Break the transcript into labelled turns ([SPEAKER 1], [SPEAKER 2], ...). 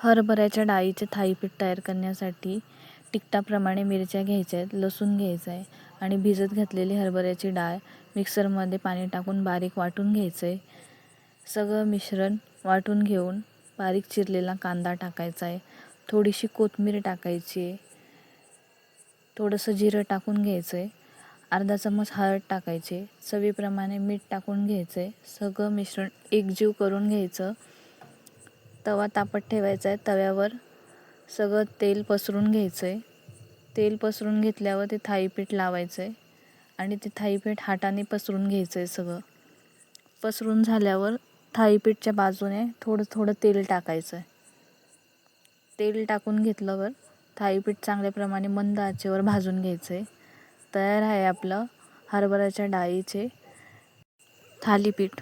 [SPEAKER 1] हरभऱ्याच्या डाळीचे थालीपीठ तयार करण्यासाठी तिखटाप्रमाणे मिरच्या घ्यायच्या आहेत, लसूण घ्यायचं आहे आणि भिजत घातलेली हरभऱ्याची डाळ मिक्सरमध्ये पाणी टाकून बारीक वाटून घ्यायचं आहे. सगळं मिश्रण वाटून घेऊन बारीक चिरलेला कांदा टाकायचा आहे, थोडीशी कोथिंबीर टाकायची आहे, थोडंसं जिरं टाकून घ्यायचं आहे, अर्धा चम्मच हळद टाकायचे, चवीप्रमाणे मीठ टाकून घ्यायचं आहे. सगळं मिश्रण एकजीव करून घ्यायचं. तवा तापत ठेवायचा आहे. तव्यावर सगळं तेल पसरून घ्यायचं आहे. तेल पसरून घेतल्यावर ते थालीपीठ लावायचं आहे आणि ते थालीपीठ हाताने पसरून घ्यायचं आहे. सगळं पसरून झाल्यावर थालीपीठच्या बाजूने थोडं थोडं तेल टाकायचं आहे. तेल टाकून घेतल्यावर थालीपीठ चांगल्याप्रमाणे मंद आचेवर भाजून घ्यायचं आहे. तयार आहे आपलं हरभऱ्याच्या डाळीचे थालीपीठ.